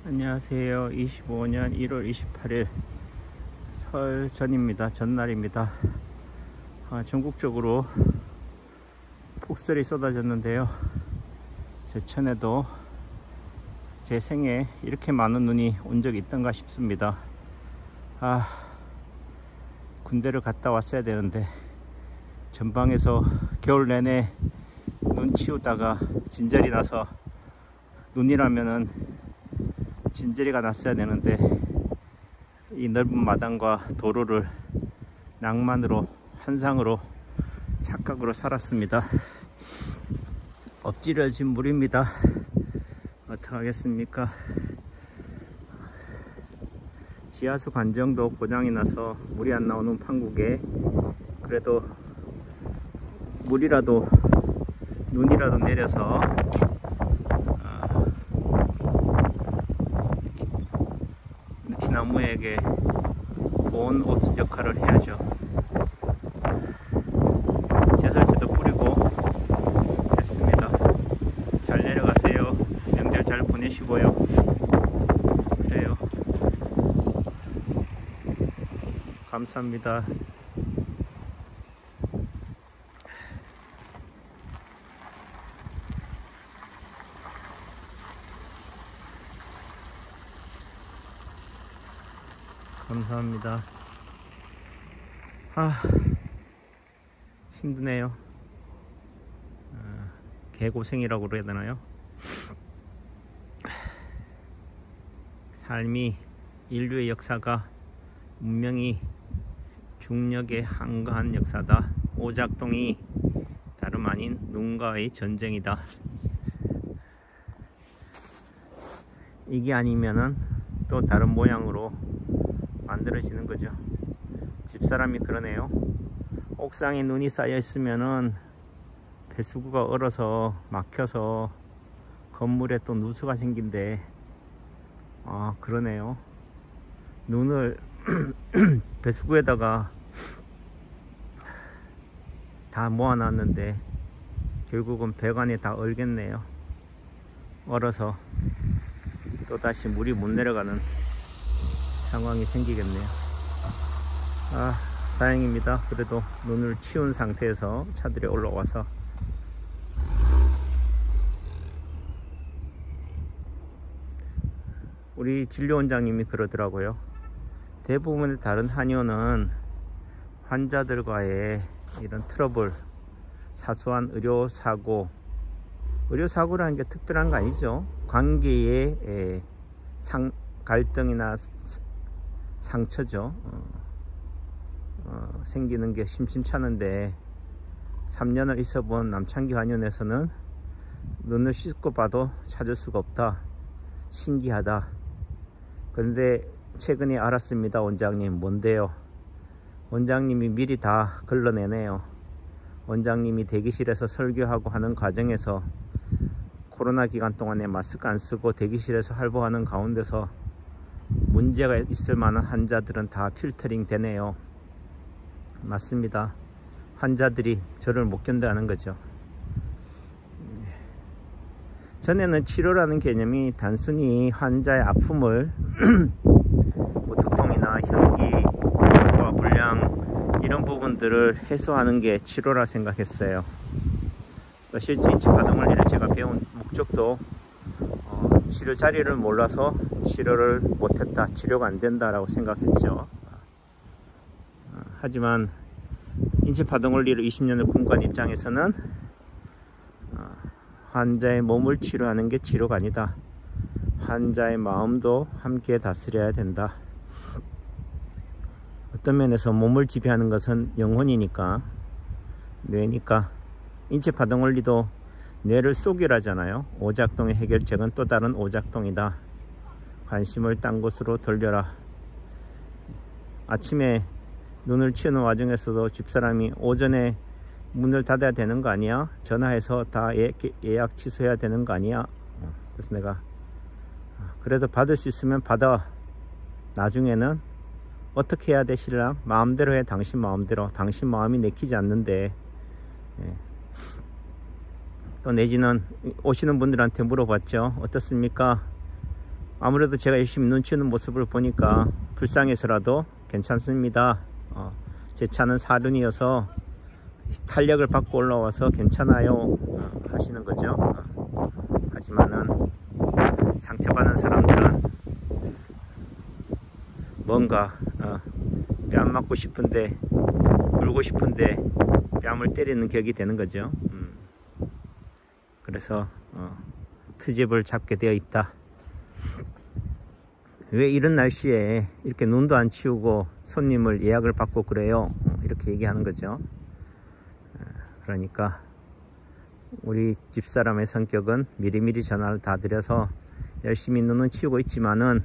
안녕하세요. 25년 1월 28일 설 전입니다. 전날입니다. 전국적으로 폭설이 쏟아졌는데요. 제천에도 제 생에 이렇게 많은 눈이 온 적이 있던가 싶습니다. 군대를 갔다 왔어야 되는데 전방에서 겨울 내내 눈 치우다가 진절이 나서, 눈이라면은 진저리가 났어야 되는데 이 넓은 마당과 도로를 낭만으로, 환상으로, 착각으로 살았습니다. 엎질러진 물입니다. 어떡하겠습니까? 지하수 관정도 고장이 나서 물이 안 나오는 판국에 그래도 물이라도, 눈이라도 내려서 나무에게 보온 옷 역할을 해야죠. 제설제도 뿌리고 했습니다. 잘 내려가세요. 명절 잘 보내시고요. 그래요. 감사합니다. 감사합니다. 힘드네요. 개고생이라고 그래야 되나요? 삶이, 인류의 역사가 문명이 중력에 한가한 역사다. 오작동이 다름 아닌 눈과의 전쟁이다. 이게 아니면은 또 다른 모양으로 만들어지는 거죠. 집사람이 그러네요. 옥상에 눈이 쌓여 있으면은 배수구가 얼어서 막혀서 건물에 또 누수가 생긴대. 그러네요. 눈을 배수구에다가 다 모아놨는데 결국은 배관에 다 얼겠네요. 얼어서 또다시 물이 못 내려가는 상황이 생기겠네요. 다행입니다. 그래도 눈을 치운 상태에서 차들이 올라와서. 우리 진료원장님이 그러더라고요. 대부분의 다른 한의원은 환자들과의 이런 트러블, 사소한 의료사고라는 게 특별한 거 아니죠. 관계의 갈등이나 상처죠. 생기는 게 심심찮은데 3년을 있어본 남창기 한의원에서는 눈을 씻고 봐도 찾을 수가 없다. 신기하다. 그런데 최근에 알았습니다. 원장님. 뭔데요? 원장님이 미리 다 걸러내네요. 원장님이 대기실에서 설교하고 하는 과정에서 코로나 기간 동안에 마스크 안 쓰고 대기실에서 활보하는 가운데서 문제가 있을 만한 환자들은 다 필터링 되네요. 맞습니다. 환자들이 저를 못 견뎌하는 거죠. 전에는 치료라는 개념이 단순히 환자의 아픔을 두통이나 현기, 소화 불량 이런 부분들을 해소하는 게 치료라 생각했어요. 실제 인체 파동원리를 제가 배운 목적도 치료 자리를 몰라서 치료를 못했다, 치료가 안 된다라고 생각했죠. 하지만 인체 파동원리를 20년을 공부한 입장에서는 환자의 몸을 치료하는 게 치료가 아니다. 환자의 마음도 함께 다스려야 된다. 어떤 면에서 몸을 지배하는 것은 영혼이니까, 뇌니까. 인체 파동원리도 뇌를 속이라잖아요. 오작동의 해결책은 또 다른 오작동이다. 관심을 딴 곳으로 돌려라. 아침에 눈을 치우는 와중에서도 집사람이 오전에 문을 닫아야 되는 거 아니야? 전화해서 다 예약 취소해야 되는 거 아니야? 그래서 내가 그래도 받을 수 있으면 받아. 나중에는 어떻게 해야 돼 신랑? 마음대로 해. 당신 마음대로. 당신 마음이 내키지 않는데. 또 내지는 오시는 분들한테 물어봤죠. 어떻습니까? 아무래도 제가 열심히 눈 치우는 모습을 보니까 불쌍해서라도 괜찮습니다. 제 차는 사륜이어서 탄력을 받고 올라와서 괜찮아요 하시는 거죠. 하지만은 상처받는 사람들은 뭔가 뺨 맞고 싶은데, 울고 싶은데 뺨을 때리는 격이 되는 거죠. 그래서 트집을 잡게 되어 있다. 왜 이런 날씨에 이렇게 눈도 안 치우고 손님을 예약을 받고 그래요? 이렇게 얘기하는 거죠. 그러니까 우리 집사람의 성격은 미리미리 전화를 다 드려서 열심히 눈은 치우고 있지만은,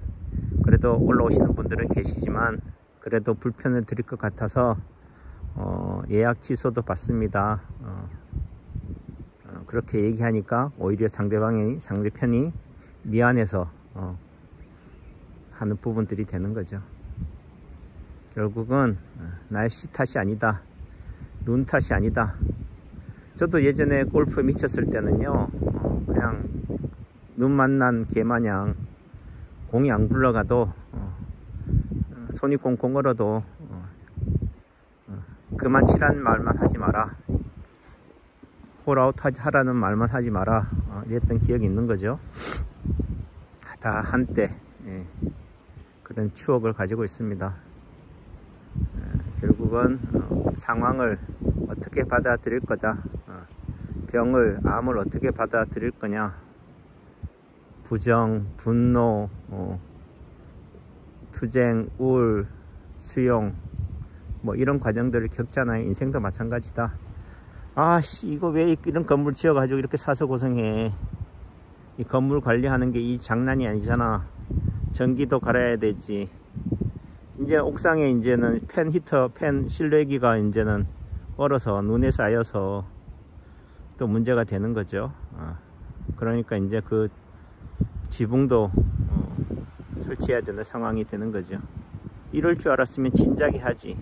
그래도 올라오시는 분들은 계시지만 그래도 불편을 드릴 것 같아서 예약 취소도 받습니다. 그렇게 얘기하니까 오히려 상대편이 미안해서 하는 부분들이 되는 거죠. 결국은 날씨 탓이 아니다, 눈 탓이 아니다. 저도 예전에 골프 미쳤을 때는요, 그냥 눈 만난 개마냥 공이 안 굴러가도 손이 꽁꽁 얼어도 그만 치라는 말만 하지 마라, 홀아웃 하라는 말만 하지 마라, 이랬던 기억이 있는 거죠. 다 한때 그런 추억을 가지고 있습니다. 결국은 상황을 어떻게 받아들일 거다, 병을, 암을 어떻게 받아들일 거냐, 부정, 분노, 투쟁, 우울, 수용, 뭐 이런 과정들을 겪잖아요. 인생도 마찬가지다. 아씨, 이거 왜 이런 건물 지어가지고 이렇게 사서 고생해. 이 건물 관리하는 게 이 장난이 아니잖아. 전기도 갈아야 되지. 이제 옥상에 이제는 팬 실외기가 이제는 얼어서 눈에 쌓여서 또 문제가 되는 거죠. 그러니까 이제 그 지붕도 설치해야 되는 상황이 되는 거죠. 이럴 줄 알았으면 진작에 하지.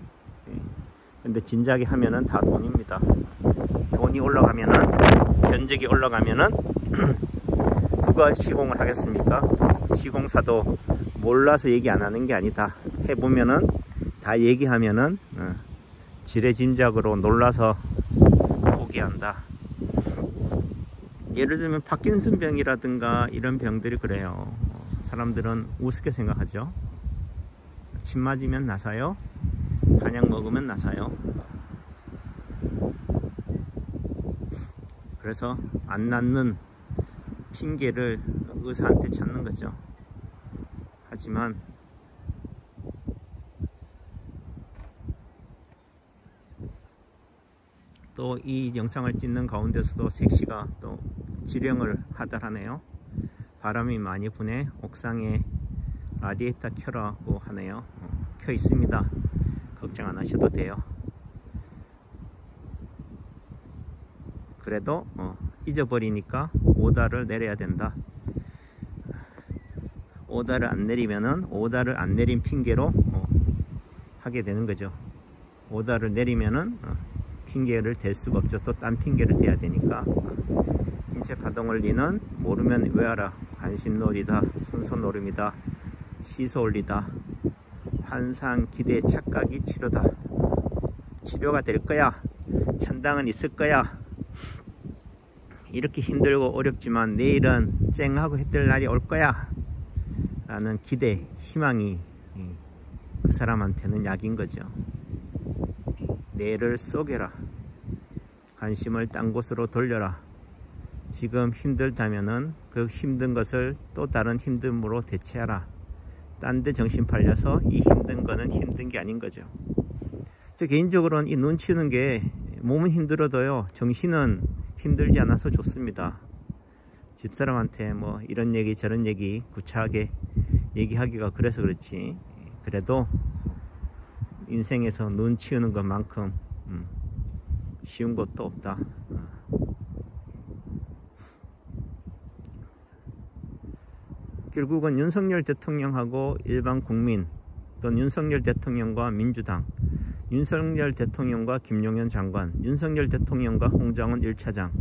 근데 진작에 하면은 다 돈입니다. 돈이 올라가면은, 견적이 올라가면은 누가 시공을 하겠습니까? 시공사도 몰라서 얘기 안 하는 게 아니다. 해보면은 다 얘기하면은 지레짐작으로 놀라서 포기한다. 예를 들면 파킨슨 병이라든가 이런 병들이 그래요. 사람들은 우습게 생각하죠. 침 맞으면 나사요, 한약 먹으면 나사요. 그래서 안 낫는 핑계를 의사한테 찾는 거죠. 하지만 또 이 영상을 찍는 가운데서도 색시가 또 지령을 하달하네요. 바람이 많이 부네. 옥상에 라디에이터 켜라고 하네요. 켜 있습니다. 걱정 안 하셔도 돼요. 그래도 잊어버리니까 오다를 내려야 된다. 오다를 안 내리면은 오다를 안 내린 핑계로 하게 되는 거죠. 오다를 내리면은 핑계를 댈 수가 없죠. 또 딴 핑계를 대야 되니까. 인체 파동을 리는 모르면 외워라. 관심놀이다, 순서노름이다, 시소올리다, 환상, 기대, 착각이 치료다. 치료가 될 거야. 천당은 있을 거야. 이렇게 힘들고 어렵지만 내일은 쨍하고 해뜰 날이 올 거야 라는 기대, 희망이 그 사람한테는 약인 거죠. 내일을 쏘개라. 관심을 딴 곳으로 돌려라. 지금 힘들다면은 그 힘든 것을 또 다른 힘듦으로 대체하라. 딴 데 정신 팔려서 이 힘든 거는 힘든 게 아닌 거죠. 저 개인적으로는 이 눈 치는 게 몸은 힘들어도요, 정신은 힘들지 않아서 좋습니다. 집사람한테 뭐 이런 얘기 저런 얘기 구차하게 얘기하기가 그래서 그렇지, 그래도 인생에서 눈 치우는 것만큼 쉬운 것도 없다. 결국은 윤석열 대통령하고 일반 국민, 또는 윤석열 대통령과 민주당, 윤석열 대통령과 김용현 장관, 윤석열 대통령과 홍장원 1차장,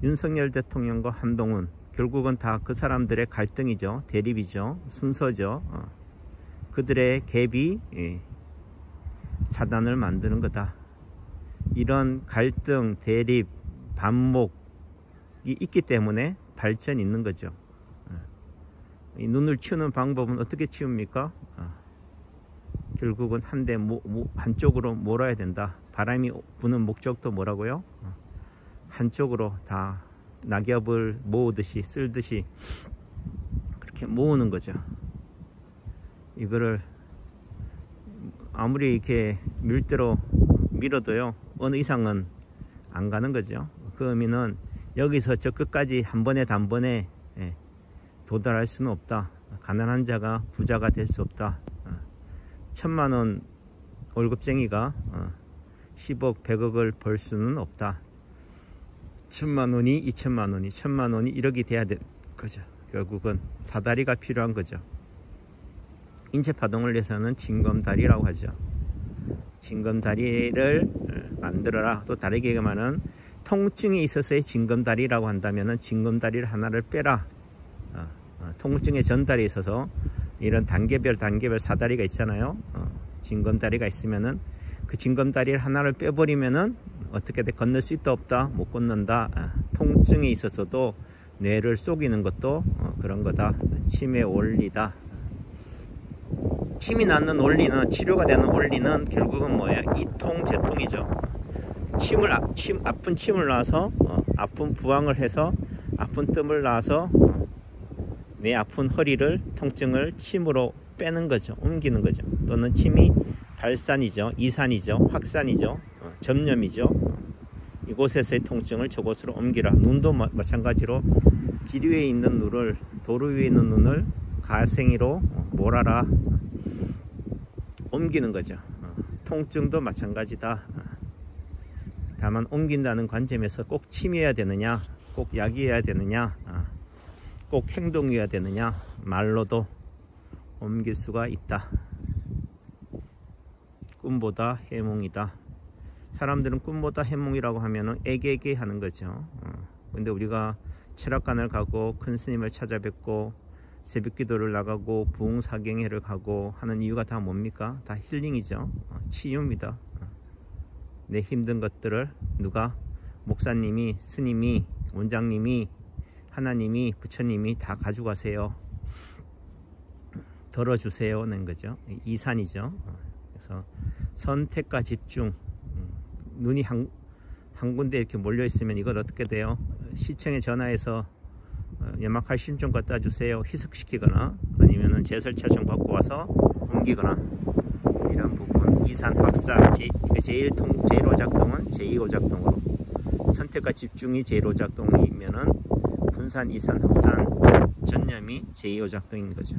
윤석열 대통령과 한동훈, 결국은 다 그 사람들의 갈등이죠. 대립이죠. 순서죠. 그들의 갭이 사단을 만드는 거다. 이런 갈등, 대립, 반목이 있기 때문에 발전이 있는 거죠. 이 눈을 치우는 방법은 어떻게 치웁니까? 결국은 한쪽으로 몰아야 된다. 바람이 부는 목적도 뭐라고요? 한쪽으로 다 낙엽을 모으듯이 쓸듯이 그렇게 모으는 거죠. 이거를 아무리 이렇게 밀대로 밀어도요, 어느 이상은 안 가는 거죠. 그 의미는 여기서 저 끝까지 한 번에 단번에 도달할 수는 없다. 가난한 자가 부자가 될 수 없다. 1000만원 월급쟁이가 10억, 100억을 벌 수는 없다. 1000만원이 2000만원이 1000만원이 1억이 돼야 되는 거죠. 결국은 사다리가 필요한 거죠. 인체파동을 위해서는 징검다리라고 하죠. 징검다리를 만들어라. 또 다르게 얘기하면 통증이 있어서의 징검다리라고 한다면 징검다리를 하나를 빼라. 통증의 전달에 있어서 이런 단계별 사다리가 있잖아요. 징검다리가 있으면은 그 징검다리를 하나를 빼버리면은 어떻게 돼? 건널 수 있다 없다? 못 건넌다. 통증이 있어서도 뇌를 속이는 것도 그런 거다. 침의 원리다. 침이 낫는 원리는, 치료가 되는 원리는 결국은 뭐예요? 이통제통이죠. 아픈 침을 놔서 아픈 부항을 해서 아픈 뜸을 놔서 내 아픈 허리를, 통증을 침으로 빼는 거죠. 옮기는 거죠. 또는 침이 발산이죠. 이산이죠. 확산이죠. 접념이죠. 이곳에서의 통증을 저곳으로 옮기라. 눈도 마찬가지로 길 위에 있는 눈을, 도로 위에 있는 눈을 가생이로 몰아라. 옮기는 거죠. 통증도 마찬가지다. 다만 옮긴다는 관점에서 꼭 침이어야 되느냐, 꼭 약이어야 되느냐, 꼭 행동이어야 되느냐, 말로도 옮길 수가 있다. 꿈보다 해몽이다. 사람들은 꿈보다 해몽이라고 하면은 애게게 하는 거죠. 근데 우리가 철학관을 가고 큰 스님을 찾아뵙고 새벽 기도를 나가고 부흥사경회를 가고 하는 이유가 다 뭡니까? 다 힐링이죠. 치유입니다. 내 힘든 것들을 누가? 목사님이, 스님이, 원장님이, 하나님이, 부처님이 다 가져가세요. 덜어주세요는 거죠. 이산이죠. 그래서 선택과 집중. 눈이 한 군데 이렇게 몰려 있으면 이걸 어떻게 돼요? 시청에 전화해서 연막칼슘 갖다 주세요. 희석시키거나 아니면은 제설차종 받고 와서 옮기거나 이런 부분. 이산 확산 제1호 작동은 제2호 작동으로, 선택과 집중이 제1호 작동이면은 분산, 이산, 확산, 전념이 제2호 작동인 거죠.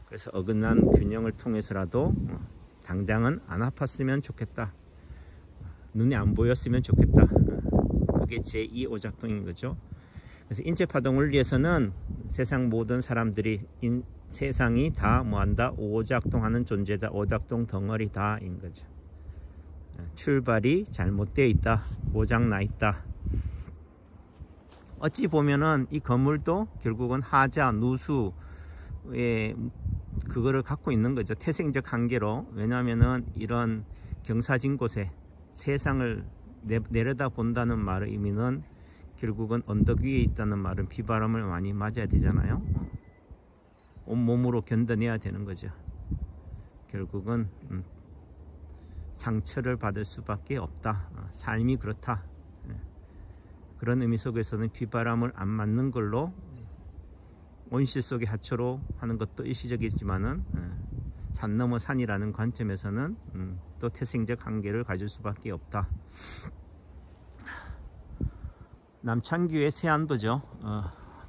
그래서 어긋난 균형을 통해서라도 당장은 안 아팠으면 좋겠다. 눈이 안 보였으면 좋겠다. 그게 제2호 작동인 거죠. 그래서 인체파동을 위해서는 세상 모든 사람들이 세상이 다 뭐한다? 오작동하는 존재다. 오작동 덩어리다 인 거죠. 출발이 잘못되어 있다. 고장나 있다. 어찌 보면은 이 건물도 결국은 하자, 누수의 그거를 갖고 있는 거죠. 태생적 한계로. 왜냐하면은 이런 경사진 곳에 세상을 내려다 본다는 말의 의미는 결국은 언덕 위에 있다는 말은 비바람을 많이 맞아야 되잖아요. 온몸으로 견뎌내야 되는 거죠. 결국은 상처를 받을 수밖에 없다. 삶이 그렇다. 그런 의미 속에서는 비바람을 안 맞는 걸로 온실 속의 하초로 하는 것도 일시적이지만은 산 넘어 산이라는 관점에서는 또 태생적 한계를 가질 수밖에 없다. 남창규의 세안도죠.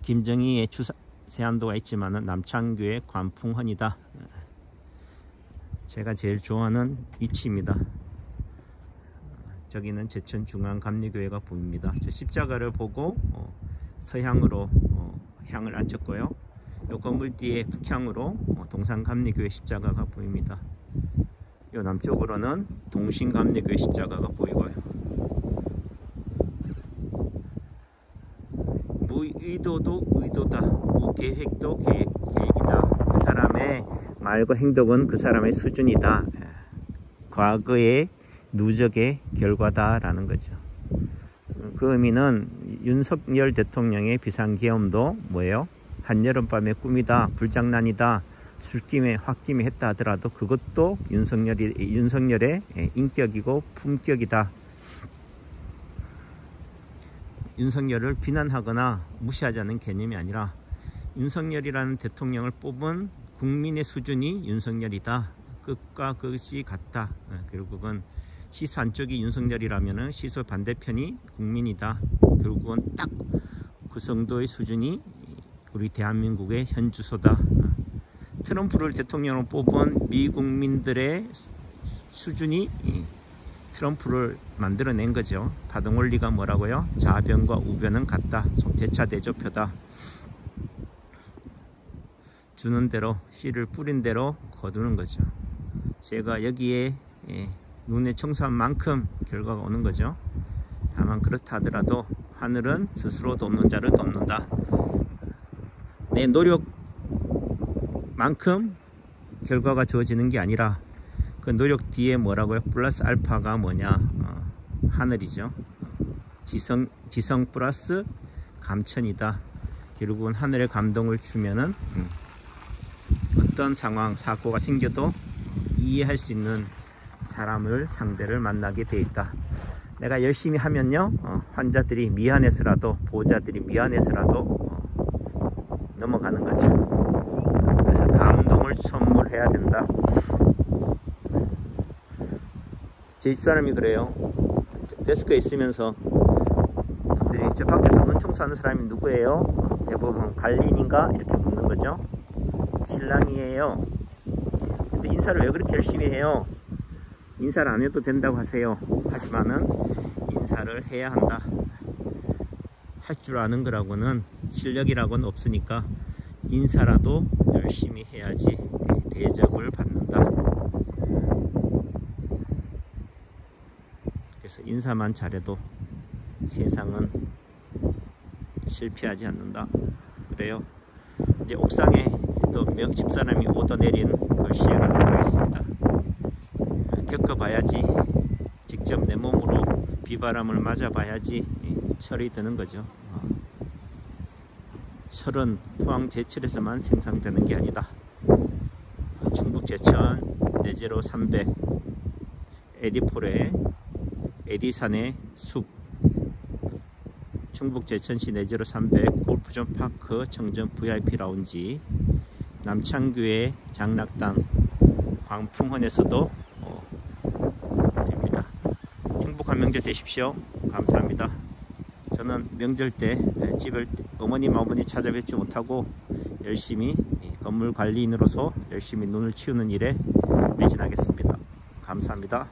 김정희의 세안도가 있지만은 남창규의 관풍헌이다. 제가 제일 좋아하는 위치입니다. 저기는 제천중앙감리교회가 보입니다. 저 십자가를 보고 서향으로 향을 안쳤고요. 이 건물 뒤에 북향으로 동산감리교회 십자가가 보입니다. 이 남쪽으로는 동신감리교회 십자가가 보이고요. 의도도 의도다. 무계획도 계획이다. 그 사람의 말과 행동은 그 사람의 수준이다. 과거의 누적의 결과다라는 거죠. 그 의미는 윤석열 대통령의 비상계엄도 뭐예요? 한여름밤의 꿈이다, 불장난이다, 술김에 홧김에 했다 하더라도 그것도 윤석열의 인격이고 품격이다. 윤석열을 비난하거나 무시하자는 개념이 아니라 윤석열이라는 대통령을 뽑은 국민의 수준이 윤석열이다. 끝과 끝이 같다. 결국은 시소 한쪽이 윤석열이라면 시소 반대편이 국민이다. 결국은 딱 그 정도의 수준이 우리 대한민국의 현 주소다. 트럼프를 대통령으로 뽑은 미국민들의 수준이 트럼프를 만들어낸 거죠. 파동 원리가 뭐라고요? 좌변과 우변은 같다. 대차대조표다. 주는 대로 씨를 뿌린 대로 거두는 거죠. 제가 여기에 눈에 청소한 만큼 결과가 오는 거죠. 다만 그렇다 하더라도 하늘은 스스로 돕는 자를 돕는다. 내 노력만큼 결과가 주어지는 게 아니라 그 노력 뒤에 뭐라고요? 플러스 알파가 뭐냐? 하늘이죠. 지성 플러스 감천이다. 결국은 하늘의 감동을 주면은 어떤 상황, 사고가 생겨도 이해할 수 있는 사람을 상대를 만나게 돼 있다. 내가 열심히 하면요, 환자들이 미안해서라도, 보호자들이 미안해서라도 넘어가는 거죠. 그래서 감동을 선물해야 된다. 제 집사람이 그래요. 데스크에 있으면서 분들이 저 밖에서 눈 청소하는 사람이 누구예요? 대부분 관리인인가? 이렇게 묻는 거죠. 신랑이에요. 근데 인사를 왜 그렇게 열심히 해요? 인사를 안 해도 된다고 하세요. 하지만은 인사를 해야 한다. 할 줄 아는 거라고는 실력이라고는 없으니까 인사라도 열심히 해야지 대접을 받는다. 그래서 인사만 잘해도 세상은 실패하지 않는다. 그래요. 이제 옥상에 또 집사람이 오더 내린 글씨에 가도록 하겠습니다. 겪어봐야지, 직접 내 몸으로 비바람을 맞아봐야지 철이 드는 거죠. 철은 포항 제철에서만 생산되는 게 아니다. 충북 제천 내제로 300 에디폴의 에디산의 숲, 충북 제천시 내제로 300 골프존 파크 청정 VIP 라운지, 남창교의 장락당 광풍헌에서도 됩니다. 행복한 명절 되십시오. 감사합니다. 저는 명절 때 집을 어머님 아버님 찾아뵙지 못하고 열심히 건물 관리인으로서 열심히 눈을 치우는 일에 매진하겠습니다. 감사합니다.